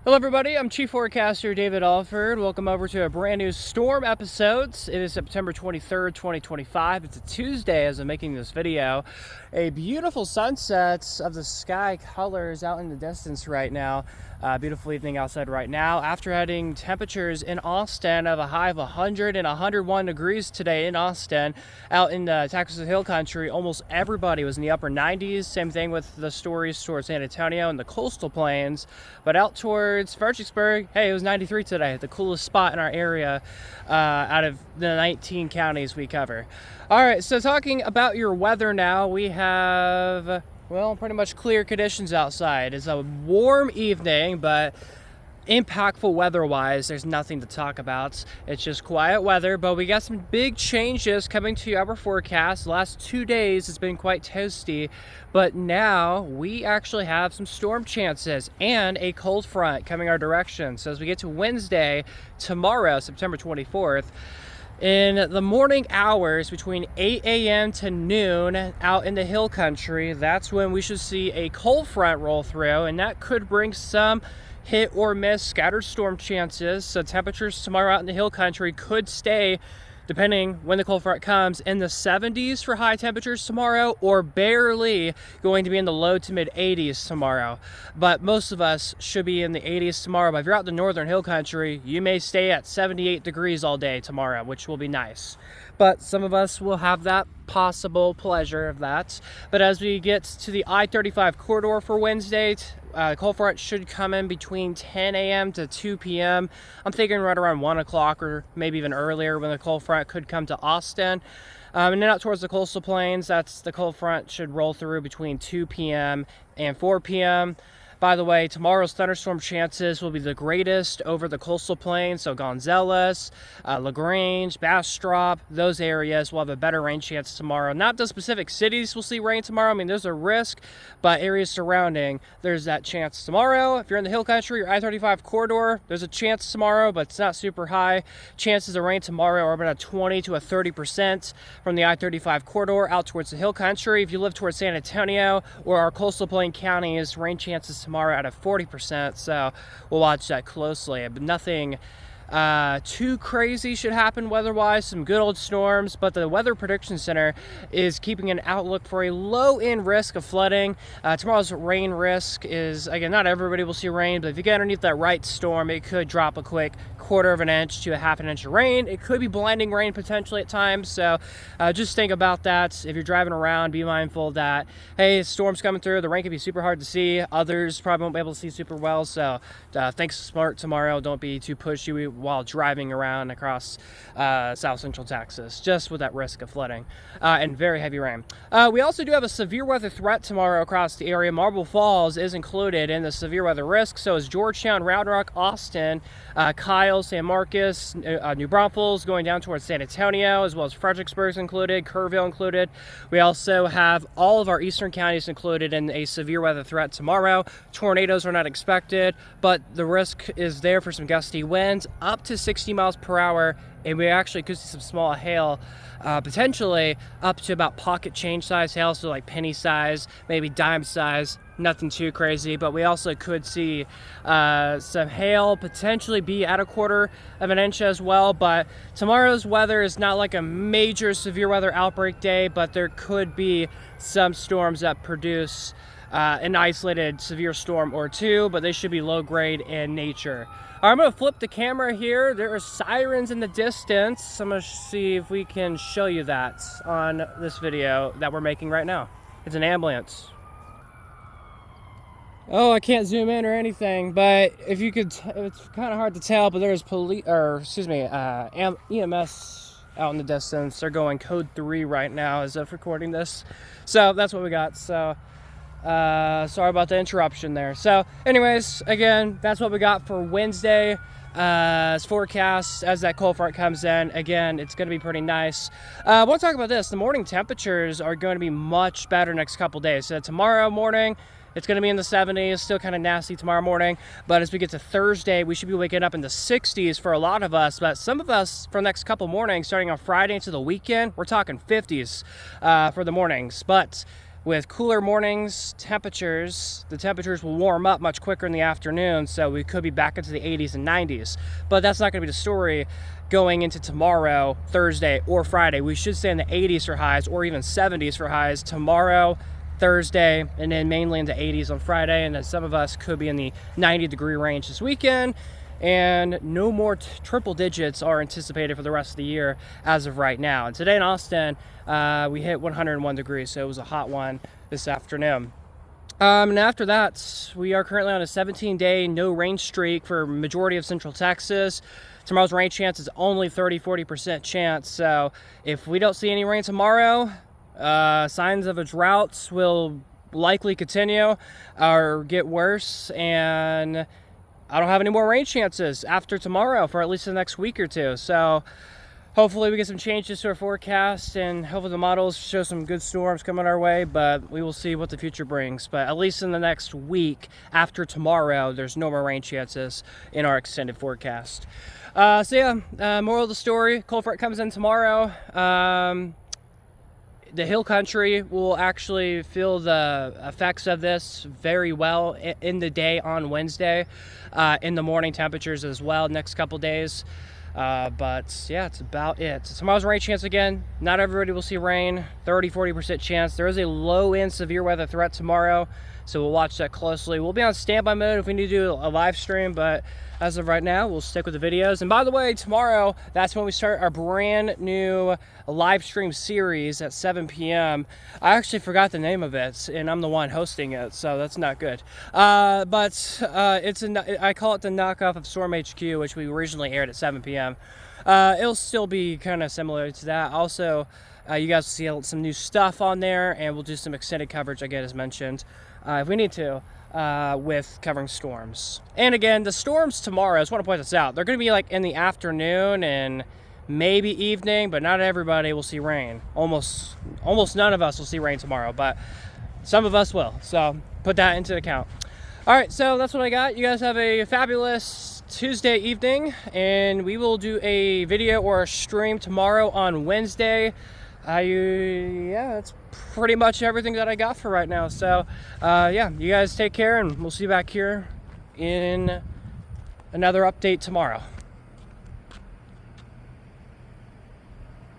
Hello everybody, I'm Chief Forecaster David Alford. Welcome over to a brand new storm episodes. It is September 23rd, 2025. It's a Tuesday as I'm making this video. A beautiful sunset of the sky colors out in the distance right now. Beautiful evening outside right now. After having temperatures in Austin of a high of 100 and 101 degrees today in Austin, out in the Texas Hill Country, almost everybody was in the upper 90s. Same thing with the stories towards San Antonio and the coastal plains. But out towards Fredericksburg, hey, it was 93 today, the coolest spot in our area out of the 19 counties we cover. All right, so talking about your weather now, we have, well, pretty much clear conditions outside. It's a warm evening, but impactful weather-wise, there's nothing to talk about. It's just quiet weather, but we got some big changes coming to our forecast. The last 2 days has been quite toasty, but now we actually have some storm chances and a cold front coming our direction. So as we get to Wednesday, tomorrow, September 24th, in the morning hours between 8 a.m. to noon out in the hill country, that's when we should see a cold front roll through, and that could bring some hit or miss scattered storm chances. So temperatures tomorrow out in the hill country could stay, depending when the cold front comes, in the 70s for high temperatures tomorrow, or barely going to be in the low to mid 80s tomorrow. But most of us should be in the 80s tomorrow. But if you're out in the northern hill country, you may stay at 78 degrees all day tomorrow, which will be nice. But some of us will have that possible pleasure of that. But as we get to the I-35 corridor for Wednesday, cold front should come in between 10 a.m. to 2 p.m. I'm thinking right around 1 o'clock or maybe even earlier when the cold front could come to Austin. And then out towards the coastal plains, that's the cold front should roll through between 2 p.m. and 4 p.m. By the way, tomorrow's thunderstorm chances will be the greatest over the coastal plains, so Gonzales, LaGrange, Bastrop, those areas will have a better rain chance tomorrow. Not the specific cities will see rain tomorrow. I mean, there's a risk, but areas surrounding, there's that chance tomorrow. If you're in the hill country or I-35 corridor, there's a chance tomorrow, but it's not super high. Chances of rain tomorrow are about 20 to 30% from the I-35 corridor out towards the hill country. If you live towards San Antonio or our coastal plain counties, rain chances tomorrow at 40%, so we'll watch that closely. But nothing too crazy should happen weather-wise, some good old storms, but the Weather Prediction Center is keeping an outlook for a low-end risk of flooding. Tomorrow's rain risk is, again, not everybody will see rain, but if you get underneath that right storm, it could drop a quick 1/4 of an inch to a 1/2 inch of rain. It could be blinding rain potentially at times, so just think about that. If you're driving around, be mindful that, hey, storm's coming through, the rain can be super hard to see. Others probably won't be able to see super well, so think smart tomorrow. Don't be too pushy while driving around across South Central Texas, just with that risk of flooding and very heavy rain. We also do have a severe weather threat tomorrow across the area. Marble Falls is included in the severe weather risk, so is Georgetown, Round Rock, Austin, Kyle, San Marcos, New Braunfels, going down towards San Antonio, as well as Fredericksburg's included, Kerrville included. We also have all of our eastern counties included in a severe weather threat tomorrow. Tornadoes are not expected, but the risk is there for some gusty winds up to 60 miles per hour, and we actually could see some small hail, potentially up to about pocket change size hail, so like penny size, maybe dime size. Nothing too crazy, but we also could see some hail potentially be at 1/4 of an inch as well. But tomorrow's weather is not like a major severe weather outbreak day, but there could be some storms that produce an isolated severe storm or two, but they should be low grade in nature. All right, I'm going to flip the camera here. There are sirens in the distance. I'm going to see if we can show you that on this video that we're making right now. It's an ambulance. Oh, I can't zoom in or anything, but if you could, it's kind of hard to tell, but there's EMS out in the distance. They're going code 3 right now as of recording this. So that's what we got. So sorry about the interruption there. So anyways, again, that's what we got for Wednesday. As forecast, as that cold front comes in, again, it's going to be pretty nice. I want to talk about this. The morning temperatures are going to be much better next couple days. So tomorrow morning, it's going to be in the 70s, still kind of nasty tomorrow morning. But as we get to Thursday, we should be waking up in the 60s for a lot of us. But some of us, for the next couple mornings, starting on Friday into the weekend, we're talking 50s for the mornings. But with cooler mornings, the temperatures will warm up much quicker in the afternoon, so we could be back into the 80s and 90s. But that's not going to be the story going into tomorrow, Thursday, or Friday. We should stay in the 80s for highs, or even 70s for highs tomorrow, Thursday, and then mainly in the 80s on Friday. And then some of us could be in the 90-degree range this weekend. And no more triple digits are anticipated for the rest of the year as of right now. And today in Austin, we hit 101 degrees, so it was a hot one this afternoon. And after that, we are currently on a 17-day no rain streak for majority of central Texas. Tomorrow's rain chance is only 30-40% chance. So if we don't see any rain tomorrow, signs of a drought will likely continue or get worse, and I don't have any more rain chances after tomorrow for at least the next week or two. So hopefully we get some changes to our forecast, and hopefully the models show some good storms coming our way, but we will see what the future brings. But at least in the next week after tomorrow, there's no more rain chances in our extended forecast. So yeah, moral of the story, cold front comes in tomorrow. The hill country will actually feel the effects of this very well in the day on Wednesday, in the morning temperatures as well next couple days. But yeah, it's about it. So tomorrow's rain chance again. Not everybody will see rain, 30-40% chance. There is a low end severe weather threat tomorrow, so we'll watch that closely. We'll be on standby mode if we need to do a live stream, but as of right now, we'll stick with the videos. And by the way, tomorrow, that's when we start our brand new live stream series at 7 p.m. I actually forgot the name of it, and I'm the one hosting it, so that's not good. I call it the knockoff of Storm HQ, which we originally aired at 7 p.m. It'll still be kind of similar to that. Also, you guys will see some new stuff on there, and we'll do some extended coverage, again, as mentioned, if we need to. With covering storms. And again, the storms tomorrow, I just want to point this out, they're going to be like in the afternoon and maybe evening, but not everybody will see rain. Almost none of us will see rain tomorrow, but some of us will. So put that into account. All right, so that's what I got. You guys have a fabulous Tuesday evening, and we will do a video or a stream tomorrow on Wednesday. Yeah, that's pretty much everything that I got for right now. So yeah, you guys take care, and we'll see you back here in another update tomorrow.